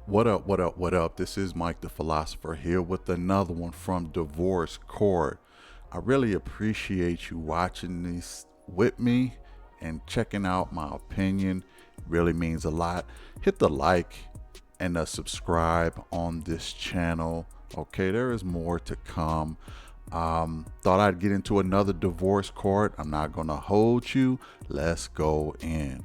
What up, what up, what up? This is Mike the Philosopher here with another one from Divorce Court. I really appreciate you watching this with me and checking out my opinion. It really means a lot. Hit the like and the subscribe on this channel. Okay, there is more to come. Thought I'd get into another divorce court. I'm not gonna hold you. Let's go in.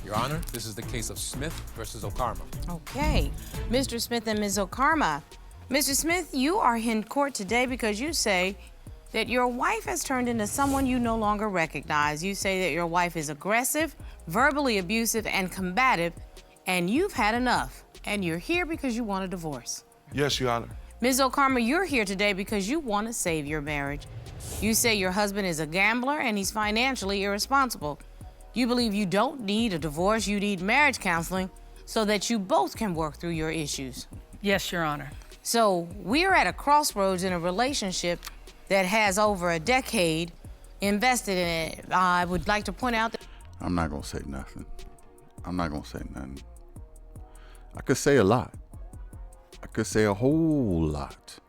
Your Honor, this is the case of Smith versus Okarma. Okay, Mr. Smith and Ms. Okarma. Mr. Smith, you are in court today because you say that your wife has turned into someone you no longer recognize. You say that your wife is aggressive, verbally abusive, and combative, and you've had enough, and you're here because you want a divorce. Yes, Your Honor. Ms. Okarma, you're here today because you want to save your marriage. You say your husband is a gambler and he's financially irresponsible. You believe you don't need a divorce, you need marriage counseling so that you both can work through your issues. Yes, Your Honor. So we're at a crossroads in a relationship that has over a decade invested in it. I would like to point out that I'm not gonna say nothing. I could say a lot. I could say a whole lot.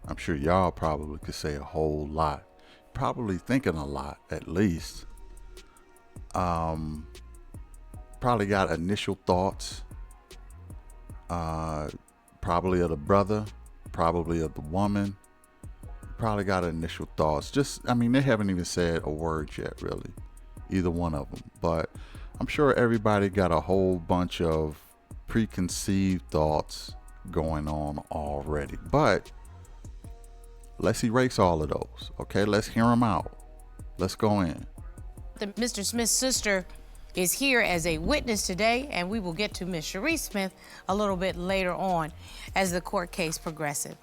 I'm sure y'all probably could say a whole lot. Probably thinking a lot, at least. Probably got initial thoughts. Probably of the brother, probably of the woman. Probably got initial thoughts. They haven't even said a word yet, really. Either one of them. But I'm sure everybody got a whole bunch of preconceived thoughts going on already. But let's erase all of those, okay? Let's hear them out. Let's go in. Mr. Smith's sister is here as a witness today, and we will get to Ms. Cherie Smith a little bit later on as the court case progresses.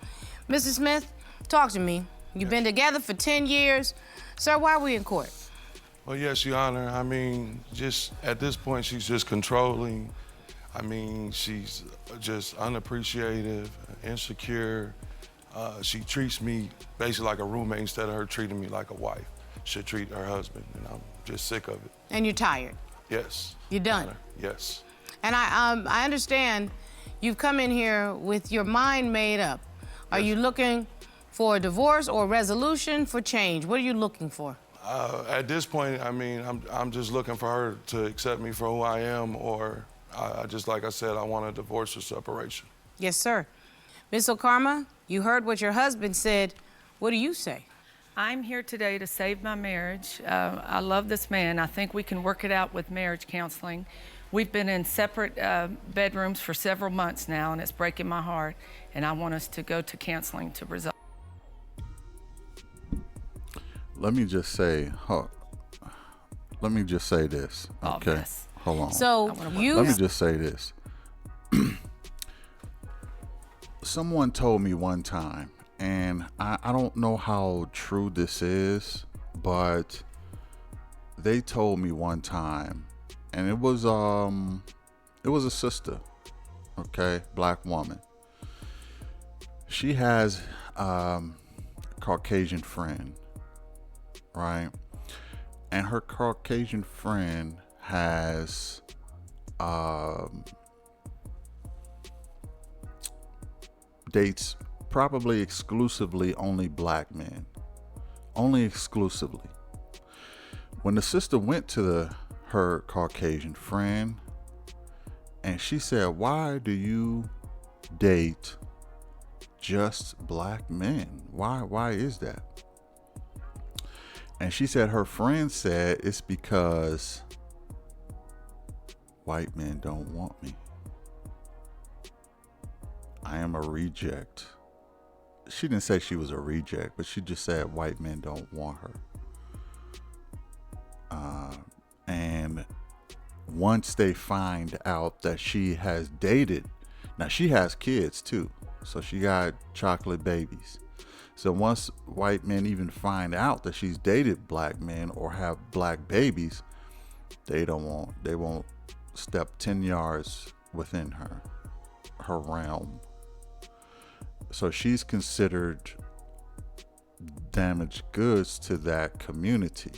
Mr. Smith, talk to me. You've been together for 10 years. Sir, why are we in court? Well, yes, Your Honor. Just at this point, she's just controlling. She's just unappreciative, insecure. She treats me basically like a roommate instead of her treating me like a wife should treat her husband, and I'm just sick of it. And you're tired? Yes. You're done? Your Honor. Yes. And I understand you've come in here with your mind made up. Are you looking for a divorce or a resolution for change? What are you looking for? At this point, I'm just looking for her to accept me for who I am, or like I said, I want a divorce or separation. Yes, sir. Ms. Okarma, you heard what your husband said. What do you say? I'm here today to save my marriage. I love this man. I think we can work it out with marriage counseling. We've been in separate bedrooms for several months now, and it's breaking my heart, and I want us to go to counseling to resolve. Let me just say this, okay? Yes. Hold on. So Let me just say this. Someone told me one time, and I don't know how true this is, but they told me one time, and it was a sister, okay, black woman. She has a Caucasian friend, right? And her Caucasian friend has dates probably exclusively only black men. Only exclusively. When the sister went to her Caucasian friend and she said, "Why do you date just black men? Why is that?" And she said her friend said it's because white men don't want me. I am a reject. She didn't say she was a reject, but she just said white men don't want her. And once they find out that she has dated, now she has kids too, so she got chocolate babies. So once white men even find out that she's dated black men or have black babies, they won't step 10 yards within her realm. So she's considered damaged goods to that community.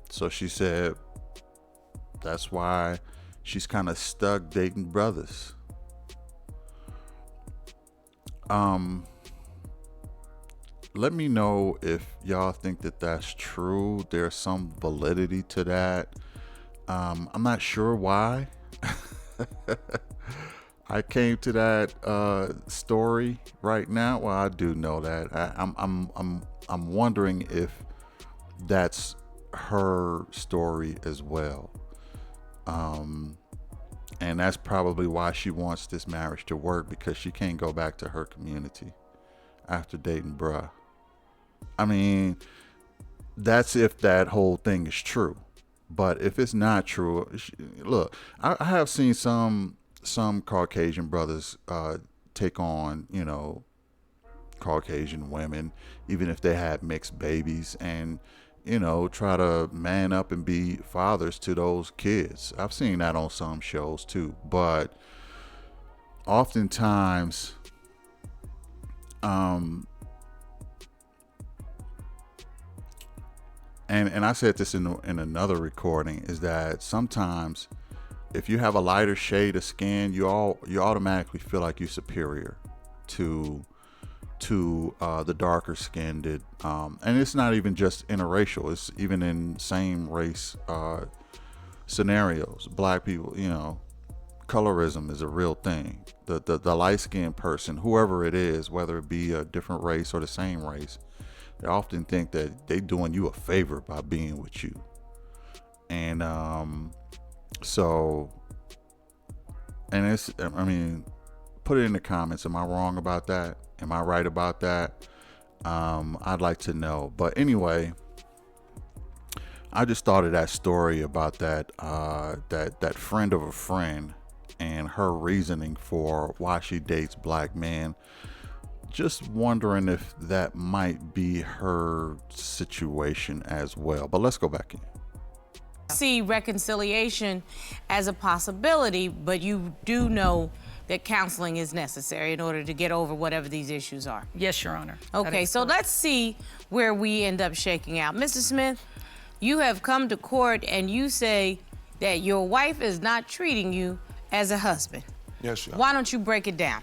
So she said, That's why she's kind of stuck dating brothers. Let me know if y'all think that that's true. There's some validity to that. I'm not sure why I came to that story right now. Well, I do know that. I'm wondering if that's her story as well. And that's probably why she wants this marriage to work, because she can't go back to her community after dating bruh. I mean, that's if that whole thing is true. But if it's not true, look, I have seen some Caucasian brothers take on, Caucasian women, even if they had mixed babies, and try to man up and be fathers to those kids. I've seen that on some shows too, but oftentimes, and I said this in another recording, is that sometimes if you have a lighter shade of skin, you automatically feel like you're superior to the darker skinned, and it's not even just interracial, it's even in same race scenarios. Black people, colorism is a real thing. The light skinned person, whoever it is, whether it be a different race or the same race, they often think that they doing you a favor by being with you. And it's, I mean, put it in the comments. Am I wrong about that? Am I right about that? I'd like to know. But anyway, I just thought of that story about that friend of a friend and her reasoning for why she dates black men. Just wondering if that might be her situation as well. But let's go back in. See reconciliation as a possibility, but you do know that counseling is necessary in order to get over whatever these issues are. Yes, Your Honor. Okay, so let's see where we end up shaking out. Mr. Smith, you have come to court and you say that your wife is not treating you as a husband. Yes, Your Honor. Why don't you break it down?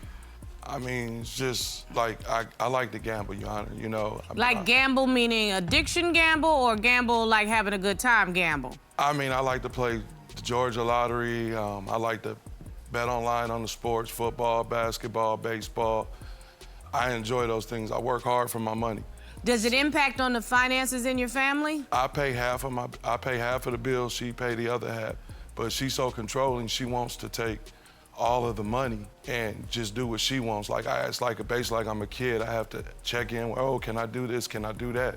I mean, it's just like I like to gamble, Your Honor. Like gamble meaning addiction gamble, or gamble like having a good time gamble? I mean, I like to play the Georgia lottery. I like to bet online on the sports, football, basketball, baseball. I enjoy those things. I work hard for my money. Does it impact on the finances in your family? I pay half of the bills. She pay the other half. But she's so controlling. She wants to take all of the money and just do what she wants. It's like basically like I'm a kid. I have to check in. Oh, can I do this? Can I do that?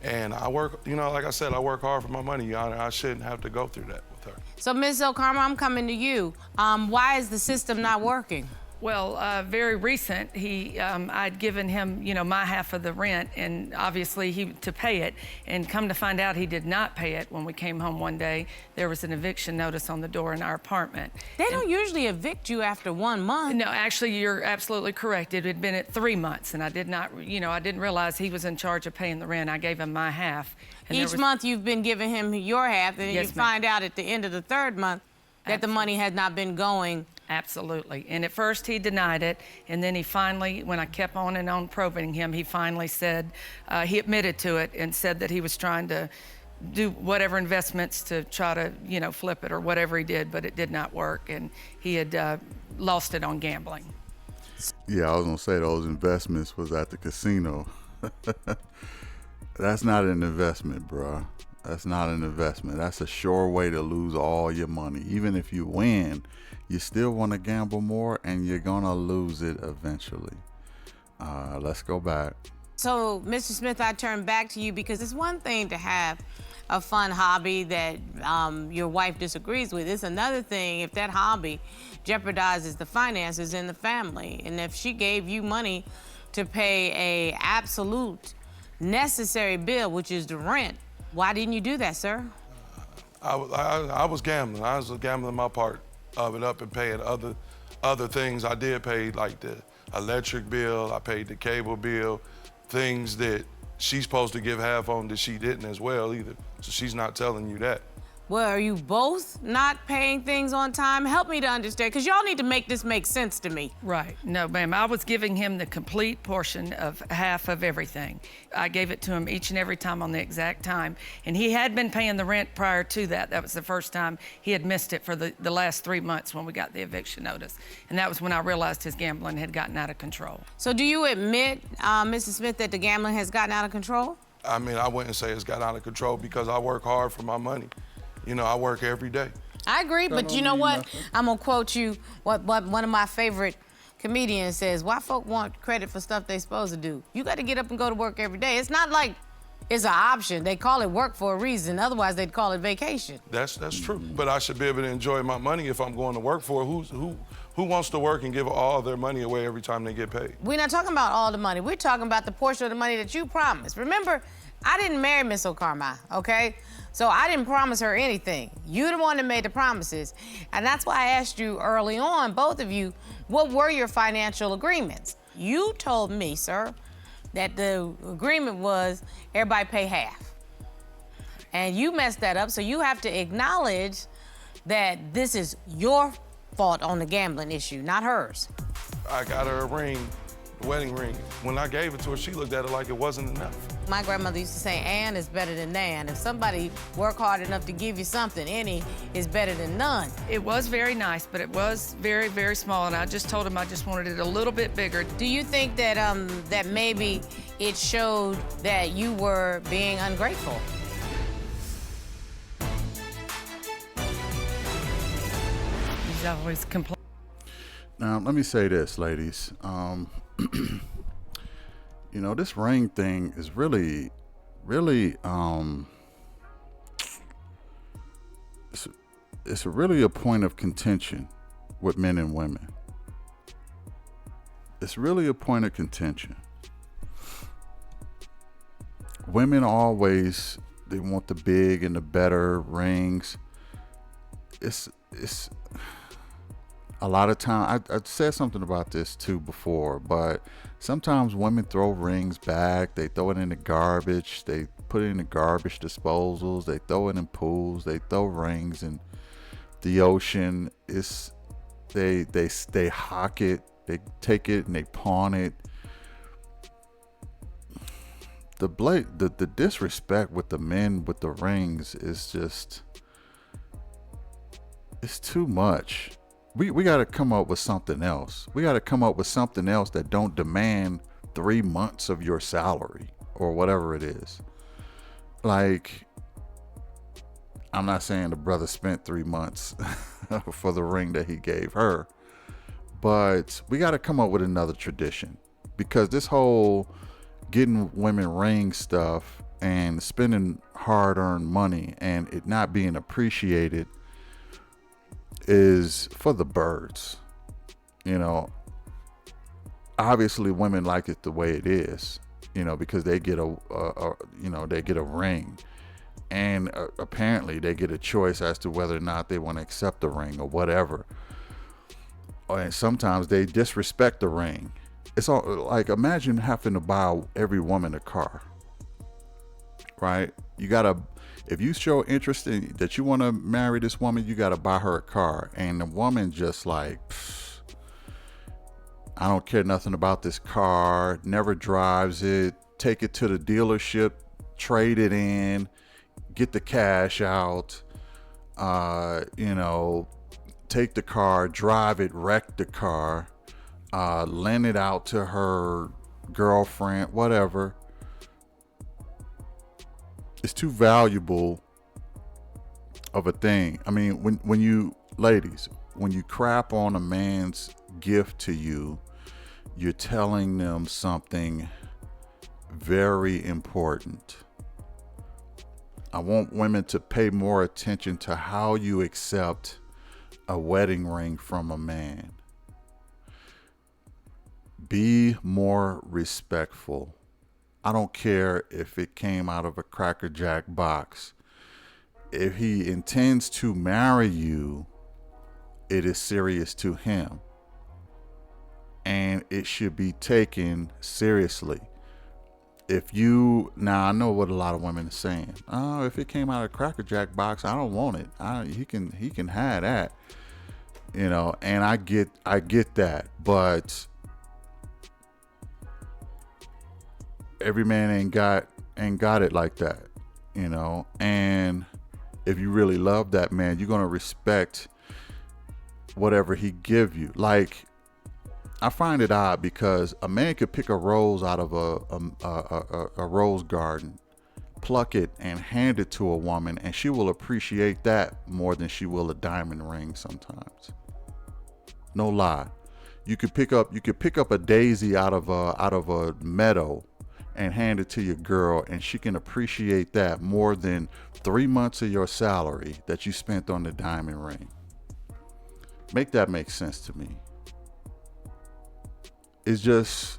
And I work, like I said, I work hard for my money, Your Honor. I shouldn't have to go through that with her. So, Ms. Okarma, I'm coming to you. Why is the system not working? Well, very recent, I'd given him, my half of the rent, and obviously to pay it, and come to find out he did not pay it. When we came home one day, there was an eviction notice on the door in our apartment. They don't usually evict you after 1 month. No, actually, you're absolutely correct. It had been at 3 months, and I did not, I didn't realize he was in charge of paying the rent. I gave him my half. And Each month you've been giving him your half, and Yes, you ma'am. find out at the end of the 3rd month that the money has not been going. Absolutely. And at first he denied it, and then he finally, when I kept on and on probing him, he finally said, he admitted to it and said that he was trying to do whatever investments to try to, flip it or whatever he did, but it did not work, and he had lost it on gambling. Yeah, I was gonna say those investments was at the casino. That's not an investment, bruh. That's not an investment. That's a sure way to lose all your money. Even if you win, you still want to gamble more, and you're gonna lose it eventually. Let's go back. So, Mr. Smith, I turn back to you, because it's one thing to have a fun hobby that your wife disagrees with. It's another thing if that hobby jeopardizes the finances in the family. And if she gave you money to pay a absolute necessary bill, which is the rent, why didn't you do that, sir? I was gambling. I was gambling my part of it up and paying other things. I did pay like the electric bill. I paid the cable bill, things that she's supposed to give half on that she didn't as well either. So she's not telling you that. Well, are you both not paying things on time? Help me to understand, because y'all need to make this make sense to me. Right. No, ma'am. I was giving him the complete portion of half of everything. I gave it to him each and every time on the exact time. And he had been paying the rent prior to that. That was the first time he had missed it for the last 3 months when we got the eviction notice. And that was when I realized his gambling had gotten out of control. So do you admit, Mrs. Smith, that the gambling has gotten out of control? I mean, I wouldn't say it's got out of control because I work hard for my money. You know, I work every day. I agree, but you know what? I'm gonna quote you what one of my favorite comedians says, why folk want credit for stuff they supposed to do? You gotta get up and go to work every day. It's not like it's an option. They call it work for a reason. Otherwise, they'd call it vacation. That's true. But I should be able to enjoy my money if I'm going to work for it. Who wants to work and give all their money away every time they get paid? We're not talking about all the money. We're talking about the portion of the money that you promised. Remember, I didn't marry Miss Okarma, okay? So I didn't promise her anything. You're the one that made the promises. And that's why I asked you early on, both of you, what were your financial agreements? You told me, sir, that the agreement was everybody pay half. And you messed that up, so you have to acknowledge that this is your fault on the gambling issue, not hers. I got her a ring, a wedding ring. When I gave it to her, she looked at it like it wasn't enough. My grandmother used to say, Ann is better than Nan. If somebody work hard enough to give you something, any is better than none. It was very nice, but it was very, very small, and I just told him I just wanted it a little bit bigger. Do you think that that maybe it showed that you were being ungrateful? He's always complaining. Now, let me say this, ladies. You know, this ring thing is really, it's really a point of contention with men and women. It's really a point of contention. Women always, they want the big and the better rings. It's a lot of time, I said something about this too before, but sometimes women throw rings back, they throw it in the garbage, they put it in the garbage disposals, they throw it in pools, they throw rings in the ocean. They hawk it, they take it and they pawn it. The disrespect with the men with the rings is just, it's too much. We got to come up with something else. We got to come up with something else that don't demand 3 months of your salary or whatever it is. Like, I'm not saying the brother spent 3 months for the ring that he gave her, but we got to come up with another tradition, because this whole getting women ring stuff and spending hard-earned money and it not being appreciated is for the birds. You know, obviously women like it the way it is, you know, because they get they get a ring, and apparently they get a choice as to whether or not they want to accept the ring or whatever. And sometimes they disrespect the ring. It's all like, imagine having to buy every woman a car, right? You gotta, if you show interest in that you want to marry this woman, you got to buy her a car. And the woman just like, I don't care nothing about this car, never drives it, take it to the dealership, trade it in, get the cash out, take the car, drive it, wreck the car, lend it out to her girlfriend, whatever. It's too valuable of a thing. I mean, when you, ladies, when you crap on a man's gift to you, you're telling them something very important. I want women to pay more attention to how you accept a wedding ring from a man. Be more respectful. I don't care if it came out of a Cracker Jack box. If he intends to marry you, it is serious to him, and it should be taken seriously. if you, now I know what a lot of women are saying. Oh, if it came out of a Cracker Jack box, I don't want it. He can have that, you know. And I get that, but every man ain't got it like that, you know. And if you really love that man, you're gonna respect whatever he give you. Like, I find it odd because a man could pick a rose out of a rose garden, pluck it, and hand it to a woman, and she will appreciate that more than she will a diamond ring sometimes. No lie. You could pick up a daisy out of a meadow and hand it to your girl, and she can appreciate that more than 3 months of your salary that you spent on the diamond ring. Make that make sense to me. It's just,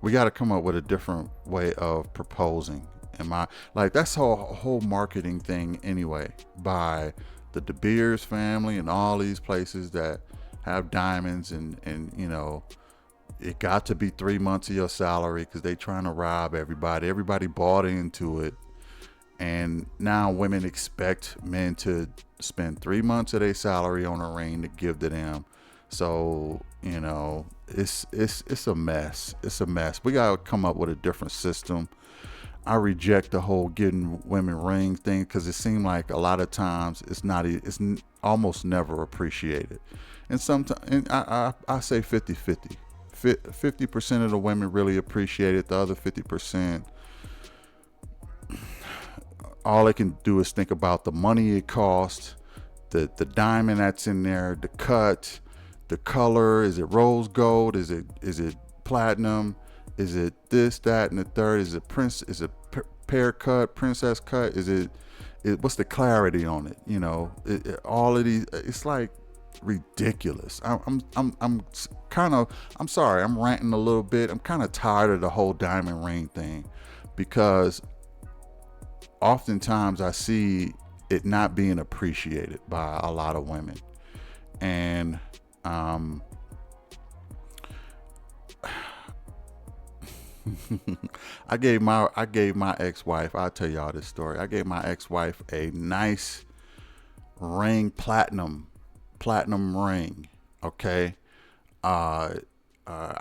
we got to come up with a different way of proposing. That's a whole marketing thing anyway, by the De Beers family and all these places that have diamonds, and you know, it got to be 3 months of your salary because they trying to rob everybody. Everybody bought into it. And now women expect men to spend 3 months of their salary on a ring to give to them. So, you know, it's a mess. It's a mess. We got to come up with a different system. I reject the whole getting women rings thing because it seems like a lot of times it's almost never appreciated. And sometimes, and I say 50-50. 50% of the women really appreciate it. The other 50%, all they can do is think about the money it costs, the diamond that's in there, the cut, the color. Is it rose gold? Is it platinum? Is it this, that, and the third? Is it pear cut, princess cut? What's the clarity on it? You know, all of these, it's like ridiculous. I'm sorry, I'm ranting a little bit. I'm kind of tired of the whole diamond ring thing, because oftentimes I see it not being appreciated by a lot of women. And I gave my ex-wife, I'll tell y'all this story. I gave my ex-wife a nice ring, platinum ring. Okay. I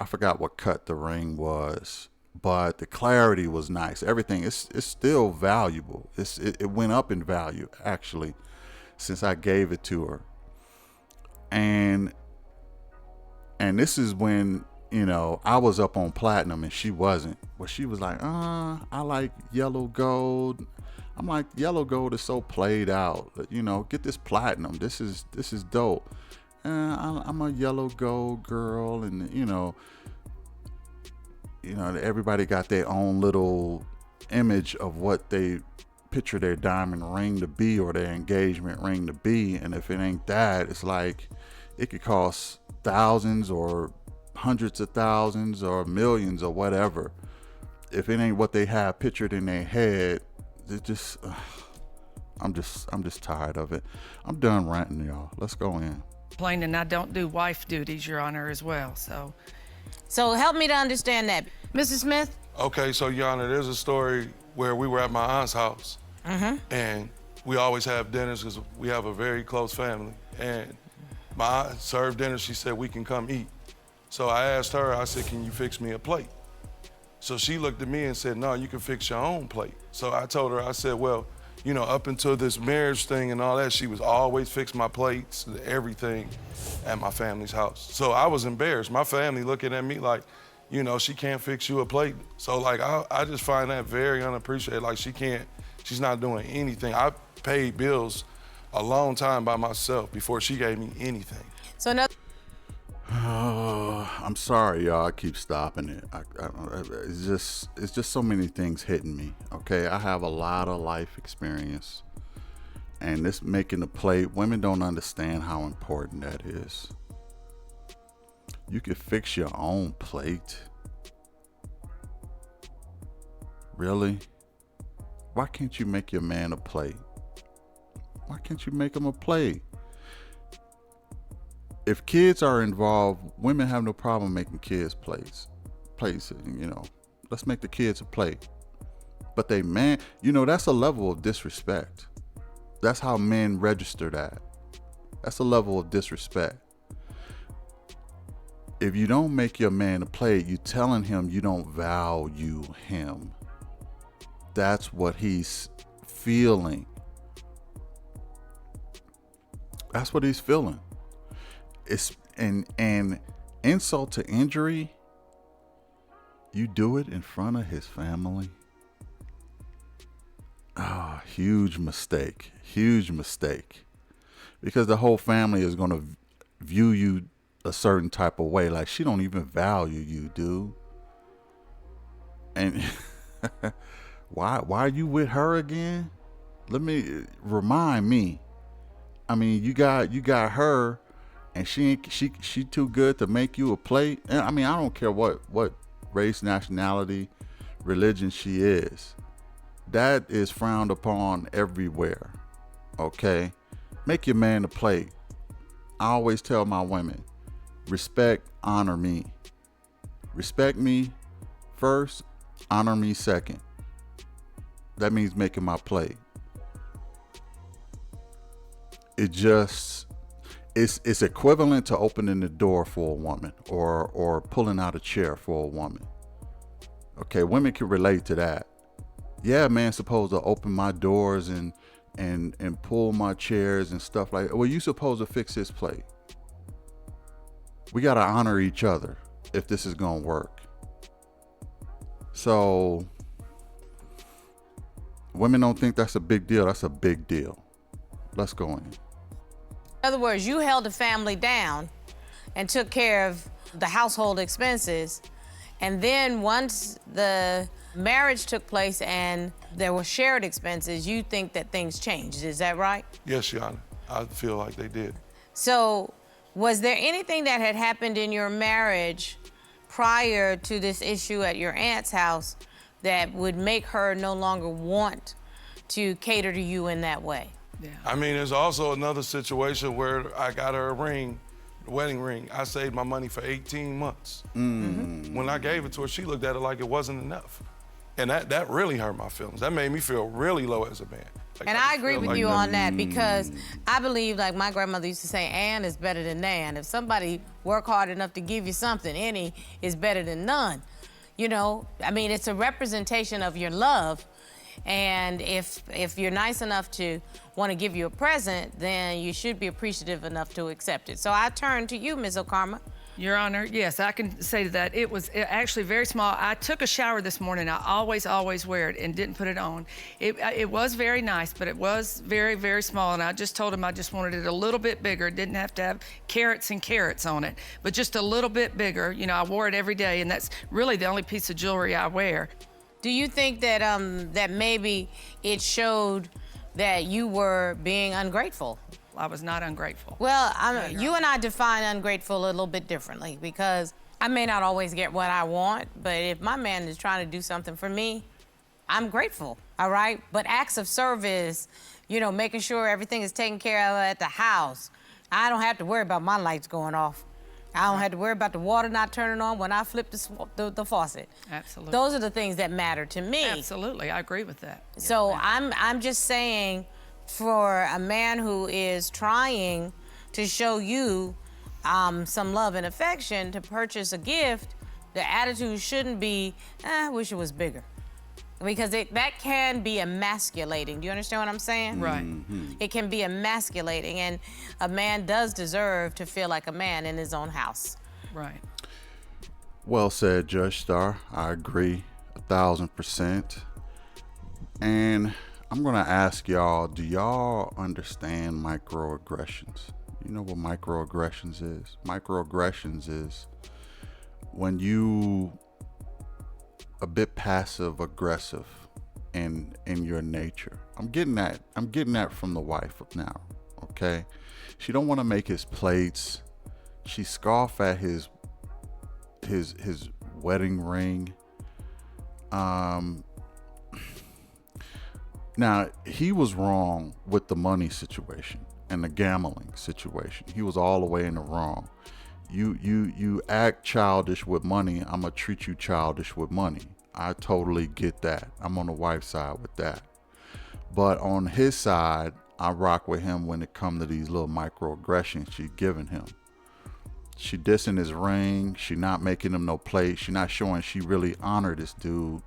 forgot what cut the ring was, but the clarity was nice. Everything is still valuable. It went up in value actually since I gave it to her. And this is when, you know, I was up on platinum and she wasn't. Well, she was like, I like yellow gold. I'm like, yellow gold is so played out. You know, get this platinum. This is dope. I'm a yellow gold girl, and you know, everybody got their own little image of what they picture their diamond ring to be or their engagement ring to be. And if it ain't that, it's like it could cost thousands or hundreds of thousands or millions or whatever. If it ain't what they have pictured in their head, it just I'm just tired of it. I'm done ranting, y'all. Let's go in. And I don't do wife duties, Your Honor, as well. So help me to understand that, Mr. Smith. Okay, so Your Honor, there's a story where we were at my aunt's house, and we always have dinners because we have a very close family. And my aunt served dinner. She said we can come eat. So I asked her. I said, "Can you fix me a plate?" So she looked at me and said, "No, you can fix your own plate." So I told her. I said, "Well, you know, up until this marriage thing and all that, she was always fix my plates, everything at my family's house." So I was embarrassed. My family looking at me like, you know, she can't fix you a plate. So like, I just find that very unappreciated. Like she's not doing anything. I paid bills a long time by myself before she gave me anything. So no. I'm sorry, y'all. I keep stopping it. It's just so many things hitting me. Okay, I have a lot of life experience, and this making a plate. Women don't understand how important that is. You can fix your own plate. Really? Why can't you make your man a plate? Why can't you make him a plate? If kids are involved, women have no problem making kids plates, you know, Let's make the kids a plate. But they, man, that's a level of disrespect. That's how men register that. That's a level of disrespect. If you don't make your man a plate, you telling him you don't value him. That's what he's feeling. That's what he's feeling. It's and insult to injury, you do it in front of his family. Ah, huge mistake. Huge mistake. Because the whole family is going to view you a certain type of way. Like, she don't even value you, dude. And why are you with her again? Remind me. I mean, you got her, and she too good to make you a plate. And I mean, I don't care what race, nationality, religion she is. That is frowned upon everywhere. Okay? Make your man a plate. I always tell my women, respect, honor me. Respect me first, honor me second. That means making my plate. It's equivalent to opening the door for a woman or pulling out a chair for a woman. Okay, women can relate to that. Yeah, man's supposed to open my doors and pull my chairs and stuff like that. Well, you supposed to fix his plate. We got to honor each other if this is going to work. So women don't think that's a big deal. That's a big deal. Let's go in. In other words, you held the family down and took care of the household expenses. And then once the marriage took place and there were shared expenses, you think that things changed. Is that right? Yes, Your Honor. I feel like they did. So was there anything that had happened in your marriage prior to this issue at your aunt's house that would make her no longer want to cater to you in that way? Yeah. I mean, there's also another situation where I got her a ring, the wedding ring. I saved my money for 18 months. Mm-hmm. When I gave it to her, she looked at it like it wasn't enough. And that really hurt my feelings. That made me feel really low as a man. Like, And I agree with like you on that because I believe, like my grandmother used to say, Ann is better than Nan. If somebody work hard enough to give you something, any is better than none. You know, I mean, it's a representation of your love. And if you're nice enough to want to give you a present, then you should be appreciative enough to accept it. So I turn to you, Ms. Okarma. Your Honor, yes, I can say to that. It was actually very small. I took a shower this morning. I always wear it and didn't put it on. It was very nice, but it was very, very small. And I just told him I just wanted it a little bit bigger. It didn't have to have carrots and carrots on it, but just a little bit bigger. You know, I wore it every day, and that's really the only piece of jewelry I wear. Do you think that that maybe it showed that you were being ungrateful? I was not ungrateful. Well, you and I define ungrateful a little bit differently because I may not always get what I want, but if my man is trying to do something for me, I'm grateful, all right? But acts of service, you know, making sure everything is taken care of at the house, I don't have to worry about my lights going off. I don't have to worry about the water not turning on when I flip the faucet. Absolutely. Those are the things that matter to me. Absolutely, I agree with that. So Yes, I'm just saying, for a man who is trying to show you some love and affection to purchase a gift, the attitude shouldn't be, I wish it was bigger. Because that can be emasculating. Do you understand what I'm saying? Right. Mm-hmm. It can be emasculating, and a man does deserve to feel like a man in his own house. Right. Well said, Judge Starr. I agree 1,000%. And I'm going to ask y'all, do y'all understand microaggressions? You know what microaggressions is? Microaggressions is when you a bit passive aggressive in your nature. I'm getting that from the wife now, okay? She don't want to make his plates. She scoff at his wedding ring. Now, he was wrong with the money situation and the gambling situation. He was all the way in the wrong. You act childish with money, I'm gonna treat you childish with money. I totally get that. I'm on the wife's side with that. But on his side, I rock with him when it comes to these little microaggressions she's giving him. She dissing his ring. She not making him no play. She not showing she really honored this dude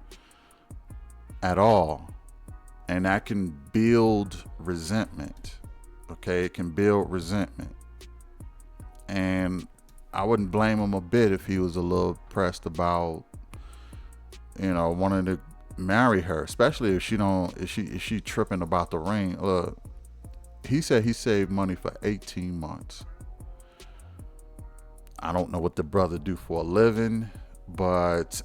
at all. And that can build resentment. Okay, it can build resentment. And I wouldn't blame him a bit if he was a little pressed about, wanting to marry her, especially if she tripping about the ring. Look, he said he saved money for 18 months. I don't know what the brother do for a living, but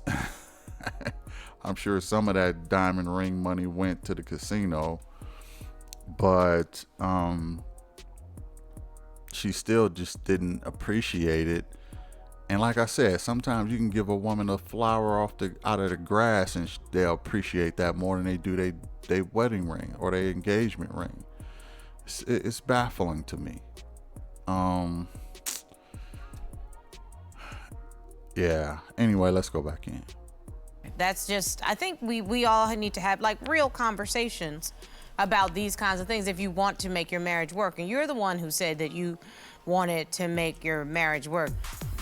I'm sure some of that diamond ring money went to the casino. But she still just didn't appreciate it. And like I said, sometimes you can give a woman a flower out of the grass and they'll appreciate that more than they do their wedding ring or their engagement ring. It's baffling to me. Yeah. Anyway, let's go back in. That's just, I think we all need to have like real conversations about these kinds of things if you want to make your marriage work. And you're the one who said that you wanted to make your marriage work.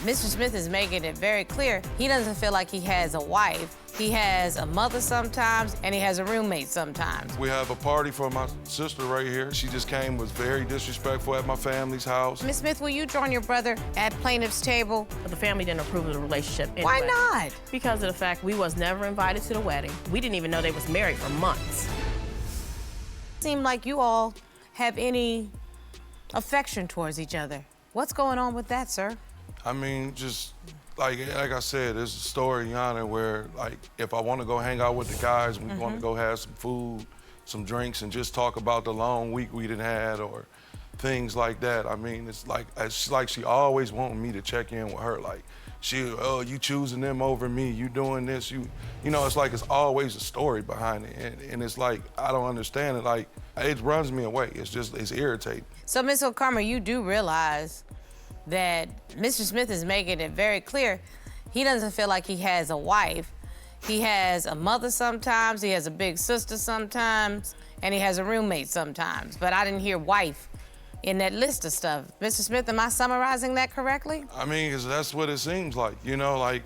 Mr. Smith is making it very clear he doesn't feel like he has a wife. He has a mother sometimes, and he has a roommate sometimes. We have a party for my sister right here. She just came, was very disrespectful at my family's house. Ms. Smith, will you join your brother at plaintiff's table? The family didn't approve of the relationship anyway. Why not? Because of the fact we was never invited to the wedding. We didn't even know they was married for months. Seem like you all have any affection towards each other. What's going on with that, sir? I mean, just like I said, there's a story, Yana, where like if I want to go hang out with the guys, we want to go have some food, some drinks, and just talk about the long week we done had or things like that. I mean, it's like she always wanting me to check in with her. Like, you choosing them over me, you doing this, it's like it's always a story behind it. And it's like, I don't understand it. Like, it runs me away. It's irritating. So, Ms. O'Connor, you do realize that Mr. Smith is making it very clear he doesn't feel like he has a wife. He has a mother sometimes, he has a big sister sometimes, and he has a roommate sometimes. But I didn't hear wife in that list of stuff. Mr. Smith, am I summarizing that correctly? I mean, 'cause that's what it seems like, like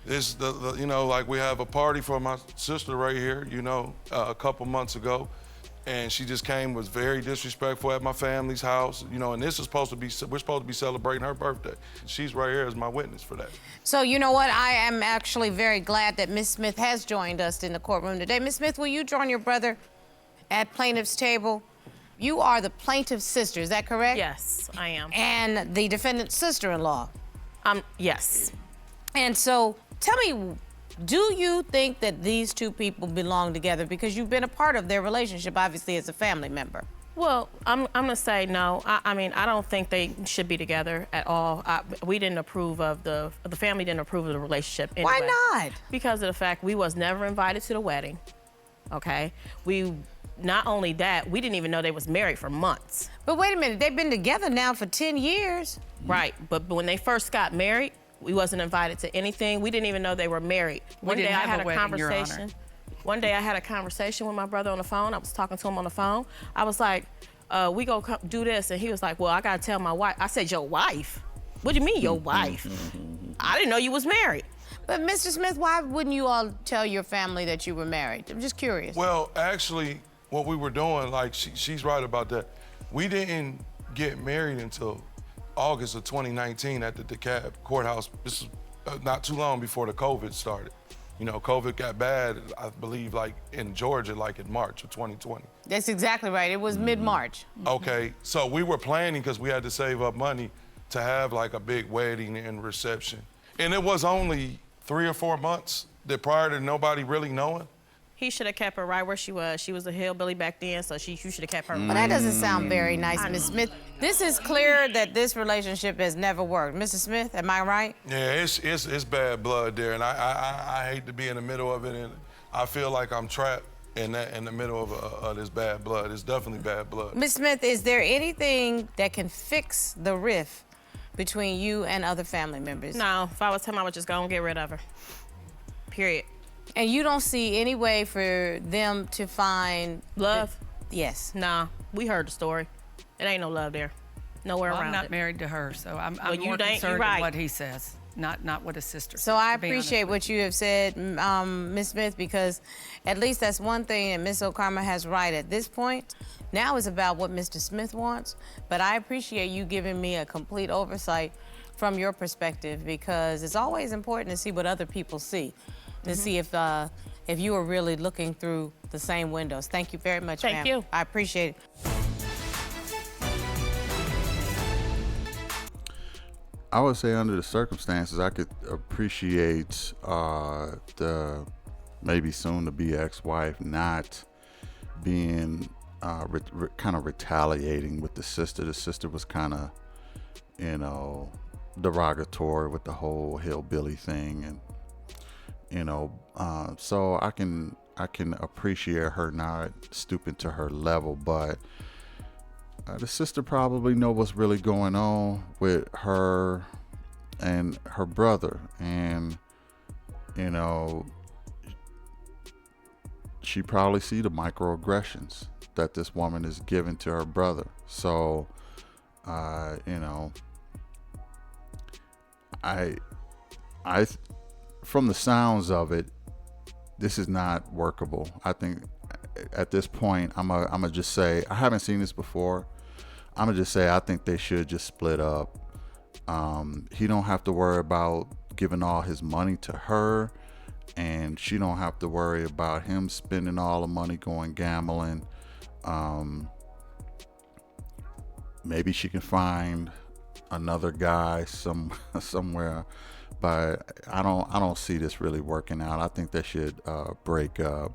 this, like we have a party for my sister right here, a couple months ago. And she just came, was very disrespectful at my family's house, and we're supposed to be celebrating her birthday. She's right here as my witness for that. So you know what? I am actually very glad that Ms. Smith has joined us in the courtroom today. Ms. Smith, will you join your brother at plaintiff's table? You are the plaintiff's sister, is that correct? Yes, I am. And the defendant's sister-in-law. Yes. And so tell me, do you think that these two people belong together? Because you've been a part of their relationship, obviously, as a family member. Well, I'm gonna say no. I mean, I don't think they should be together at all. We didn't approve of the family didn't approve of the relationship anyway. Why not? Because of the fact we was never invited to the wedding. Okay. Not only that, we didn't even know they was married for months. But wait a minute, they've been together now for 10 years. Right, but when they first got married, we wasn't invited to anything. We didn't even know they were married. One day I had a conversation. One day I had a conversation with my brother on the phone. I was talking to him on the phone. I was like, we go do this. And he was like, well, I gotta tell my wife. I said, your wife? What do you mean, your wife? I didn't know you was married. But Mr. Smith, why wouldn't you all tell your family that you were married? I'm just curious. Well, actually, what we were doing, like she's right about that. We didn't get married until August of 2019 at the DeKalb courthouse. This is not too long before the COVID started. COVID got bad, I believe, like in Georgia, like in March of 2020. That's exactly right. It was mid-March. Okay, so we were planning because we had to save up money to have like a big wedding and reception. And it was only 3 or 4 months that prior to nobody really knowing. He should have kept her right where she was. She was a hillbilly back then, so you should have kept her. Well, that doesn't sound very nice, Ms. Smith. This is clear that this relationship has never worked. Mr. Smith, am I right? Yeah, it's bad blood there, and I hate to be in the middle of it, and I feel like I'm trapped in the middle of this bad blood. It's definitely bad blood. Ms. Smith, is there anything that can fix the rift between you and other family members? No, if I was him, I would just go and get rid of her. Period. And you don't see any way for them to find Love? Yes. Nah, we heard the story. It ain't no love there. Nowhere Well, around I'm not it. married to her, so I'm Well, you more ain't- you concerned right. with what he says, not what his sister says. So I to be honest appreciate with what you have said, Ms. Smith, because at least that's one thing that Ms. O'Karma has right at this point. Now it's about what Mr. Smith wants, but I appreciate you giving me a complete oversight from your perspective, because it's always important to see what other people see, to see if you are really looking through the same windows. Thank you very much, ma'am. Thank you. I appreciate it. I would say under the circumstances, I could appreciate the maybe soon to be ex-wife not being kind of retaliating with the sister. The sister was kind of, you know, derogatory with the whole hillbilly thing, and you know, so I can appreciate her not stooping to her level, but the sister probably know what's really going on with her and her brother, and you know, she probably see the microaggressions that this woman is giving to her brother. So you know, I from the sounds of it, this is not workable. I think at this point, I'm gonna just say, I haven't seen this before. I'm gonna just say I think they should just split up. He don't have to worry about giving all his money to her, and she don't have to worry about him spending all the money going gambling. Maybe she can find another guy somewhere, but I don't see this really working out. I think they should break up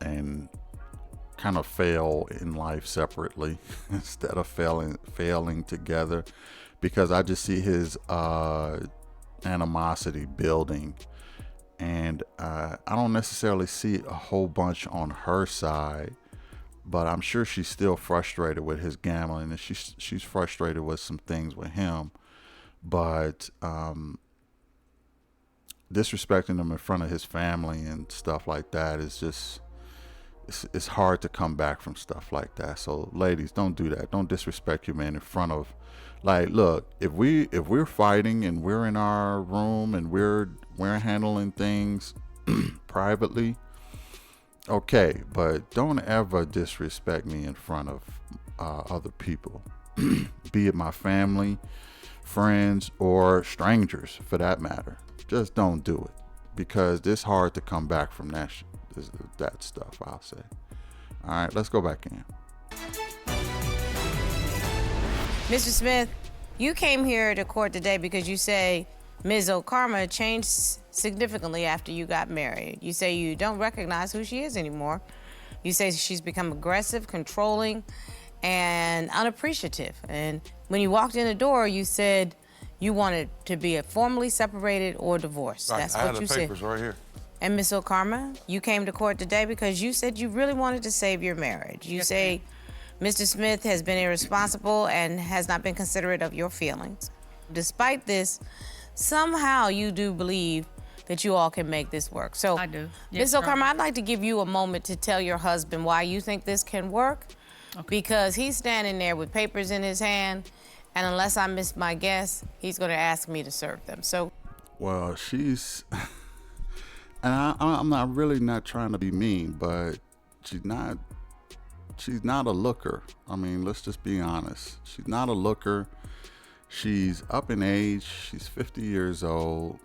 and kind of fail in life separately instead of failing together, because I just see his animosity building, and I don't necessarily see a whole bunch on her side, but I'm sure she's still frustrated with his gambling, and she's frustrated with some things with him, but disrespecting him in front of his family and stuff like that is just, it's hard to come back from stuff like that. So ladies, don't do that. Don't disrespect your man in front of, like, look, if we're fighting and we're in our room and we're handling things privately, okay, but don't ever disrespect me in front of other people, be it my family, friends, or strangers for that matter. Just don't do it, because it's hard to come back from that stuff, I'll say. All right, let's go back in. Mr. Smith, you came here to court today because you say Ms. O'Karma changed significantly after you got married. You say you don't recognize who she is anymore. You say she's become aggressive, controlling, and unappreciative. And when you walked in the door, you said you wanted to be formally separated or divorced. Right. That's I what have you the said. papers right here. And Ms. O'Karma, you came to court today because you said you really wanted to save your marriage. You say Mr. Smith has been irresponsible and has not been considerate of your feelings. Despite this, somehow you do believe that you all can make this work. So, I do. Ms. Yes, O'Karma, Your I'd like to give you a moment to tell your husband why you think this can work, because he's standing there with papers in his hand, and unless I miss my guess, he's going to ask me to serve them. So, Well, she's, and I'm not trying to be mean, but she's not a looker. I mean, let's just be honest. She's not a looker. She's up in age. She's 50 years old.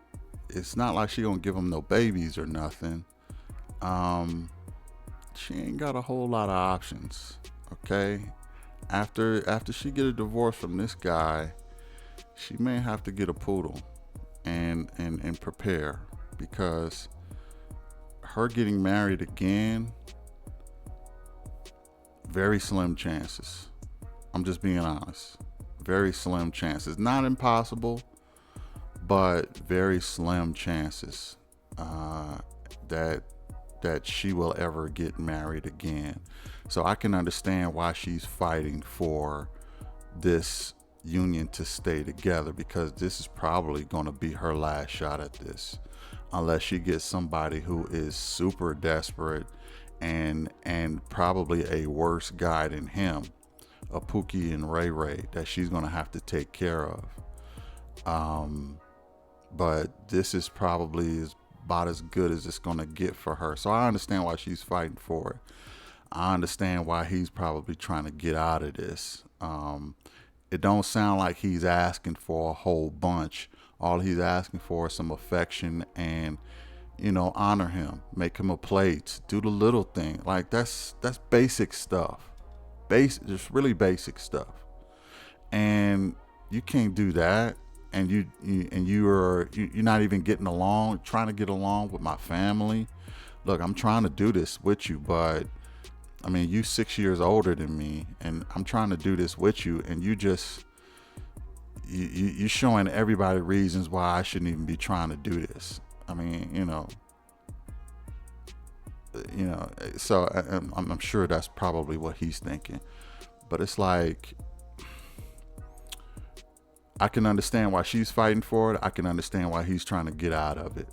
It's not like she gonna give him no babies or nothing. She ain't got a whole lot of options. Okay, after she get a divorce from this guy, she may have to get a poodle and prepare, because her getting married again, very slim chances. I'm just being honest. Very slim chances. Not impossible, but very slim chances that she will ever get married again. So I can understand why she's fighting for this union to stay together, because this is probably going to be her last shot at this. unless she gets somebody who is super desperate and probably a worse guy than him, a Pookie and Ray Ray, that she's gonna have to take care of. But this is probably about as good as it's gonna get for her. So I understand why she's fighting for it. I understand why he's probably trying to get out of this. It don't sound like he's asking for a whole bunch. All he's asking for is some affection and, honor him, make him a plate, do the little thing. Like that's basic stuff, just really basic stuff. And you can't do that. And you're not even getting along, trying to get along with my family. Look, I'm trying to do this with you, but I mean, you 6 years older than me, and I'm trying to do this with you, and you're showing everybody reasons why I shouldn't even be trying to do this. I mean, so I'm sure that's probably what he's thinking. But it's like, I can understand why she's fighting for it. I can understand why he's trying to get out of it.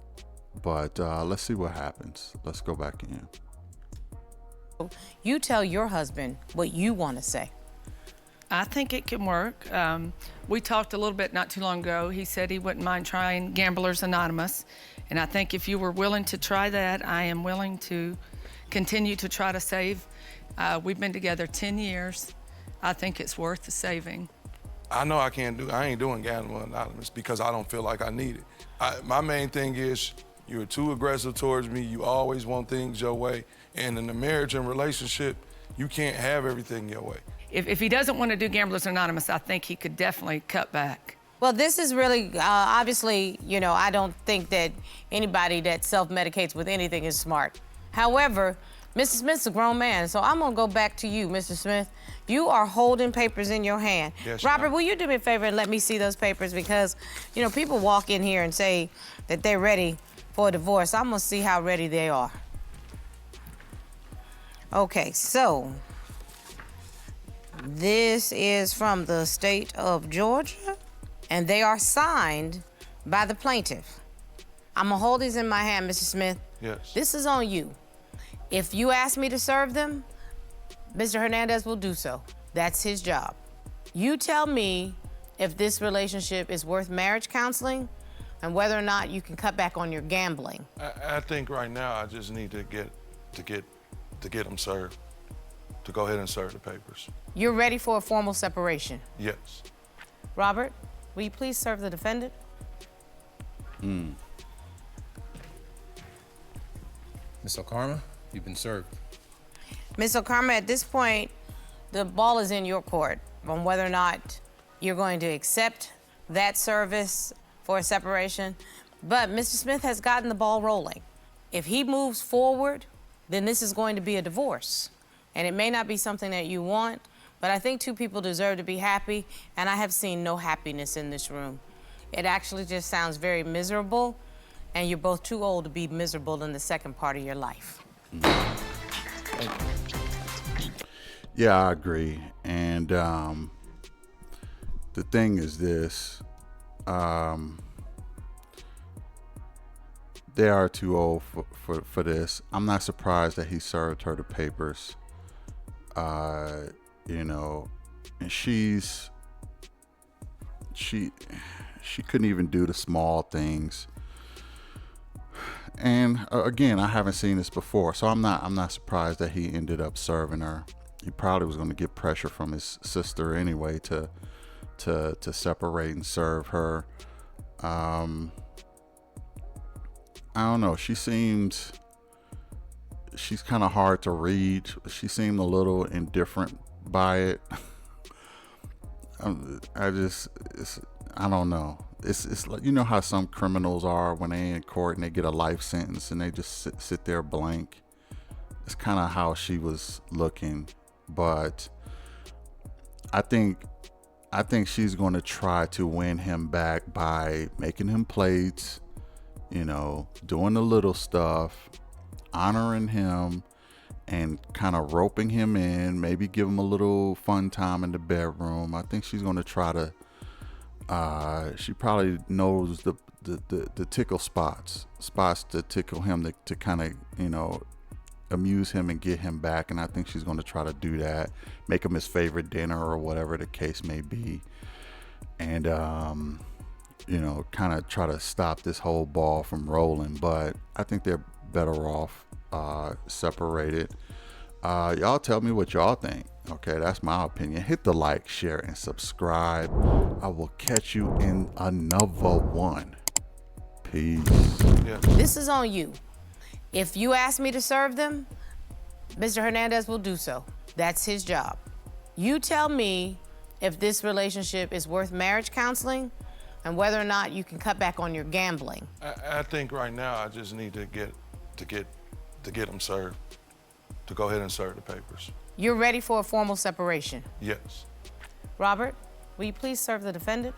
But let's see what happens. Let's go back in. You tell your husband what you want to say. I think it can work. We talked a little bit not too long ago. He said he wouldn't mind trying Gamblers Anonymous. And I think if you were willing to try that, I am willing to continue to try to save. We've been together 10 years. I think it's worth the saving. I know I ain't doing Gamblers Anonymous because I don't feel like I need it. My main thing is you're too aggressive towards me. You always want things your way. And in a marriage and relationship, you can't have everything your way. If he doesn't want to do Gamblers Anonymous, I think he could definitely cut back. Well, this is really, obviously, I don't think that anybody that self-medicates with anything is smart. However, Mr. Smith's a grown man, so I'm gonna go back to you, Mr. Smith. You are holding papers in your hand. Yes, Robert, ma'am. will you do me a favor and let me see those papers? Because, people walk in here and say that they're ready for a divorce. I'm gonna see how ready they are. Okay, so this is from the state of Georgia, and they are signed by the plaintiff. I'm gonna hold these in my hand, Mr. Smith. Yes. This is on you. If you ask me to serve them, Mr. Hernandez will do so. That's his job. You tell me if this relationship is worth marriage counseling and whether or not you can cut back on your gambling. I think right now I just need to get them served, to go ahead and serve the papers. You're ready for a formal separation. Yes. Robert, will you please serve the defendant? Ms. Okarma, you've been served. Ms. Okarma, at this point, the ball is in your court on whether or not you're going to accept that service for a separation. But Mr. Smith has gotten the ball rolling. If he moves forward, then this is going to be a divorce. And it may not be something that you want, but I think two people deserve to be happy, and I have seen no happiness in this room. It actually just sounds very miserable, and you're both too old to be miserable in the second part of your life. Yeah, I agree. And the thing is this, they are too old for this. I'm not surprised that he served her the papers. And she couldn't even do the small things. And again, I haven't seen this before, so I'm not surprised that he ended up serving her. He probably was going to get pressure from his sister anyway to separate and serve her. I don't know. She's kind of hard to read. She seemed a little indifferent by it. I don't know. It's like, you know how some criminals are when they in court and they get a life sentence and they just sit there blank. It's kind of how she was looking, but I think she's going to try to win him back by making him plates, doing the little stuff, honoring him, and kind of roping him in, maybe give him a little fun time in the bedroom. I think she's going to try to, she probably knows the tickle spots to tickle him to kind of, you know, amuse him and get him back. And I think she's going to try to do that, make him his favorite dinner or whatever the case may be. And, you know, kind of try to stop this whole ball from rolling. But I think they're better off separated. Y'all tell me what y'all think. Okay, that's my opinion. Hit the like, share, and subscribe. I will catch you in another one. Peace. Yeah. This is on you. If you ask me to serve them, Mr. Hernandez will do so. That's his job. You tell me if this relationship is worth marriage counseling and whether or not you can cut back on your gambling. I think right now I just need to get them served, to go ahead and serve the papers. You're ready for a formal separation. Yes. Robert, will you please serve the defendant?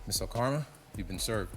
Miss Okarma, you've been served.